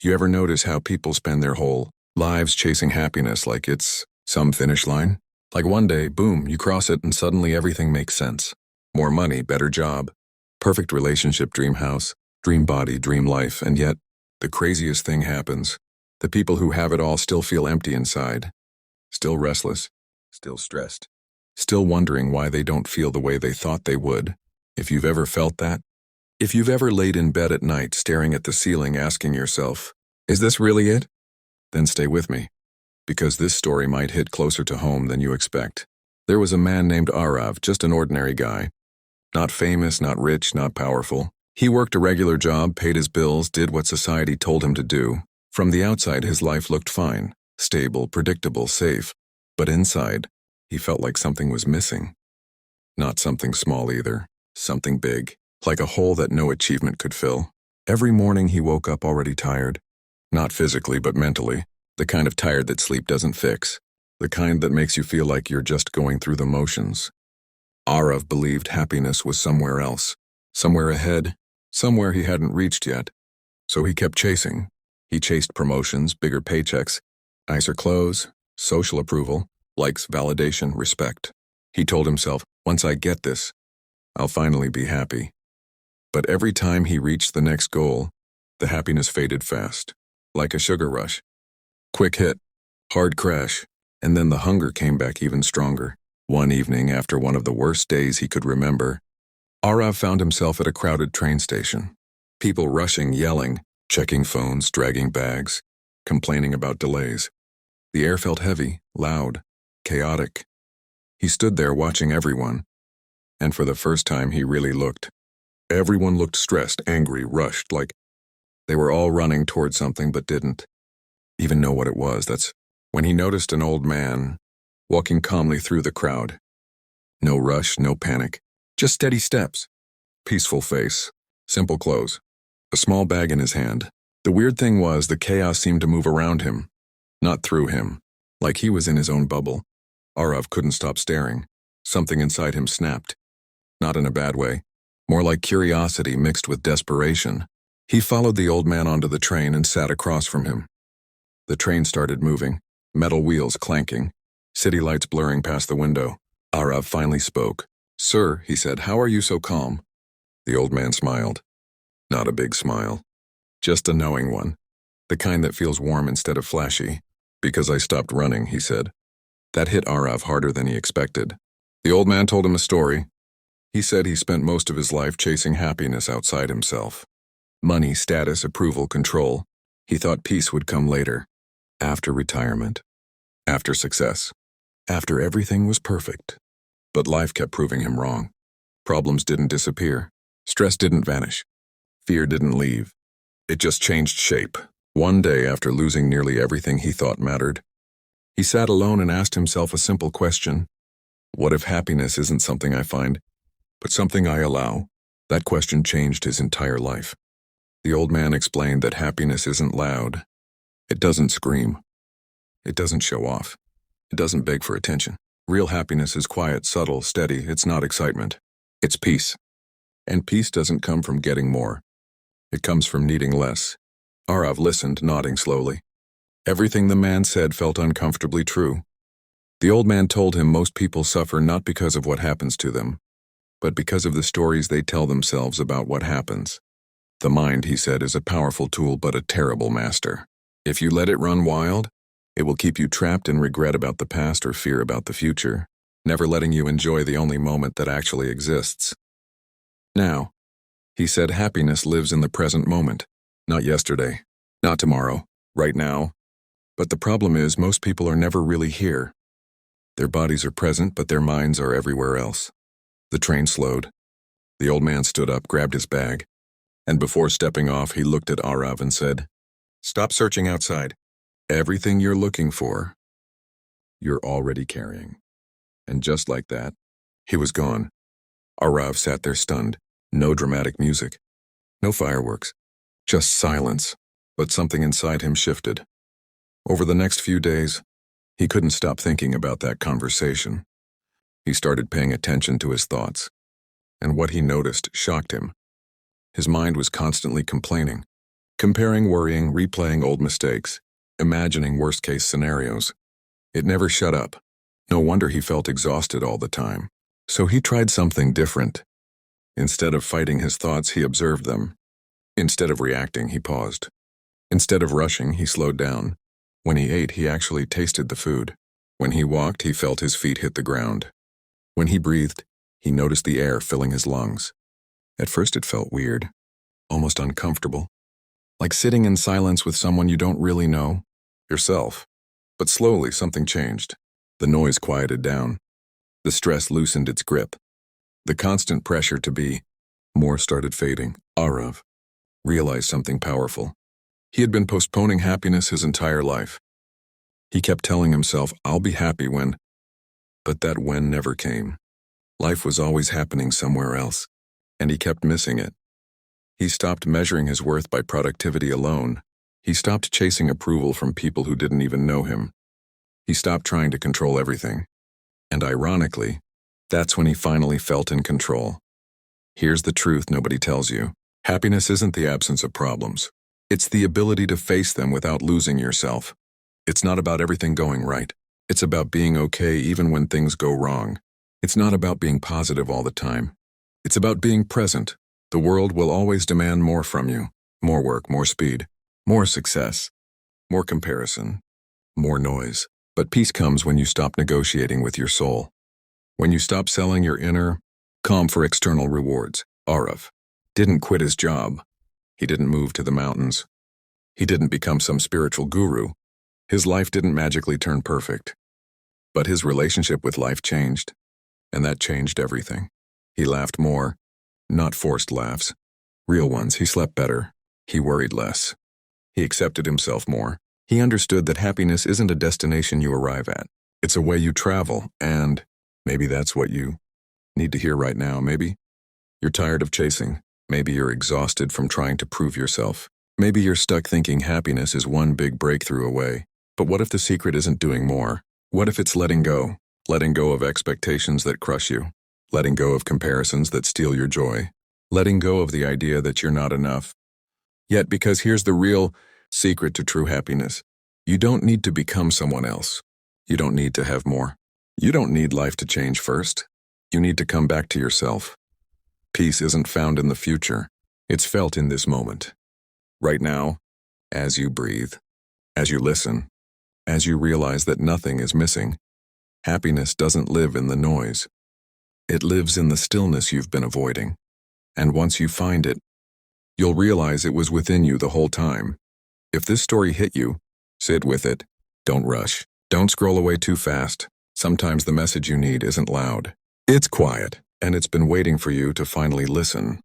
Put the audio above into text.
You ever notice how people spend their whole lives chasing happiness like it's some finish line? Like one day, boom, you cross it and suddenly everything makes sense. More money, better job, perfect relationship, dream house, dream body, dream life, and yet, the craziest thing happens. The people who have it all still feel empty inside, still restless, still stressed, still wondering why they don't feel the way they thought they would. If you've ever felt that, if you've ever laid in bed at night staring at the ceiling asking yourself, is this really it? Then stay with me, because this story might hit closer to home than you expect. There was a man named Arav, just an ordinary guy. Not famous, not rich, not powerful. He worked a regular job, paid his bills, did what society told him to do. From the outside, his life looked fine, stable, predictable, safe. But inside, he felt like something was missing. Not something small either, something big, like a hole that no achievement could fill. Every morning he woke up already tired. Not physically, but mentally. The kind of tired that sleep doesn't fix. The kind that makes you feel like you're just going through the motions. Arav believed happiness was somewhere else, somewhere ahead, somewhere he hadn't reached yet. So he kept chasing. He chased promotions, bigger paychecks, nicer clothes, social approval, likes, validation, respect. He told himself, once I get this, I'll finally be happy. But every time he reached the next goal, the happiness faded fast, like a sugar rush. Quick hit, hard crash, and then the hunger came back even stronger. One evening, after one of the worst days he could remember, Arav found himself at a crowded train station. People rushing, yelling, checking phones, dragging bags, complaining about delays. The air felt heavy, loud, chaotic. He stood there watching everyone, and for the first time he really looked. Everyone looked stressed, angry, rushed, like they were all running toward something but didn't even know what it was. That's when he noticed an old man walking calmly through the crowd. No rush, no panic, just steady steps. Peaceful face, simple clothes, a small bag in his hand. The weird thing was the chaos seemed to move around him, not through him, like he was in his own bubble. Arav couldn't stop staring. Something inside him snapped. Not in a bad way, more like curiosity mixed with desperation. He followed the old man onto the train and sat across from him. The train started moving, metal wheels clanking, city lights blurring past the window. Arav finally spoke. "Sir," he said, "how are you so calm?" The old man smiled. Not a big smile, just a knowing one, the kind that feels warm instead of flashy. "Because I stopped running," he said. That hit Arav harder than he expected. The old man told him a story. He said he spent most of his life chasing happiness outside himself. Money, status, approval, control. He thought peace would come later, after retirement, after success, after everything was perfect. But life kept proving him wrong. Problems didn't disappear. Stress didn't vanish. Fear didn't leave. It just changed shape. One day, after losing nearly everything he thought mattered, he sat alone and asked himself a simple question. What if happiness isn't something I find, but something I allow? That question changed his entire life. The old man explained that happiness isn't loud. It doesn't scream. It doesn't show off. It doesn't beg for attention. Real happiness is quiet, subtle, steady. It's not excitement. It's peace. And peace doesn't come from getting more. It comes from needing less. Arav listened, nodding slowly. Everything the man said felt uncomfortably true. The old man told him most people suffer not because of what happens to them, but because of the stories they tell themselves about what happens. The mind, he said, is a powerful tool but a terrible master. If you let it run wild, it will keep you trapped in regret about the past or fear about the future, never letting you enjoy the only moment that actually exists. Now, he said, happiness lives in the present moment, not yesterday, not tomorrow, right now. But the problem is most people are never really here. Their bodies are present, but their minds are everywhere else. The train slowed. The old man stood up, grabbed his bag, and before stepping off, he looked at Arav and said, "Stop searching outside. Everything you're looking for, you're already carrying." And just like that, he was gone. Arav sat there stunned. No dramatic music. No fireworks. Just silence. But something inside him shifted. Over the next few days, he couldn't stop thinking about that conversation. He started paying attention to his thoughts, and what he noticed shocked him. His mind was constantly complaining. Comparing, worrying, replaying old mistakes, imagining worst-case scenarios. It never shut up. No wonder he felt exhausted all the time. So he tried something different. Instead of fighting his thoughts, he observed them. Instead of reacting, he paused. Instead of rushing, he slowed down. When he ate, he actually tasted the food. When he walked, he felt his feet hit the ground. When he breathed, he noticed the air filling his lungs. At first it felt weird, almost uncomfortable, like sitting in silence with someone you don't really know, yourself. But slowly something changed. The noise quieted down. The stress loosened its grip. The constant pressure to be more started fading. Arav realized something powerful. He had been postponing happiness his entire life. He kept telling himself, I'll be happy when, but that when never came. Life was always happening somewhere else, and he kept missing it. He stopped measuring his worth by productivity alone. He stopped chasing approval from people who didn't even know him. He stopped trying to control everything. And ironically, that's when he finally felt in control. Here's the truth nobody tells you. Happiness isn't the absence of problems. It's the ability to face them without losing yourself. It's not about everything going right. It's about being okay even when things go wrong. It's not about being positive all the time. It's about being present. The world will always demand more from you. More work, more speed, more success, more comparison, more noise. But peace comes when you stop negotiating with your soul. When you stop selling your inner calm for external rewards. Arav didn't quit his job. He didn't move to the mountains. He didn't become some spiritual guru. His life didn't magically turn perfect. But his relationship with life changed, and that changed everything. He laughed more, not forced laughs, real ones. He slept better. He worried less. He accepted himself more. He understood that happiness isn't a destination you arrive at. It's a way you travel, and maybe that's what you need to hear right now. Maybe you're tired of chasing. Maybe you're exhausted from trying to prove yourself. Maybe you're stuck thinking happiness is one big breakthrough away. But what if the secret isn't doing more? What if it's letting go? Letting go of expectations that crush you. Letting go of comparisons that steal your joy. Letting go of the idea that you're not enough. Yet, because here's the real secret to true happiness. You don't need to become someone else. You don't need to have more. You don't need life to change first. You need to come back to yourself. Peace isn't found in the future. It's felt in this moment. Right now, as you breathe, as you listen, as you realize that nothing is missing. Happiness doesn't live in the noise. It lives in the stillness you've been avoiding. And once you find it, you'll realize it was within you the whole time. If this story hit you, sit with it. Don't rush. Don't scroll away too fast. Sometimes the message you need isn't loud. It's quiet, and it's been waiting for you to finally listen.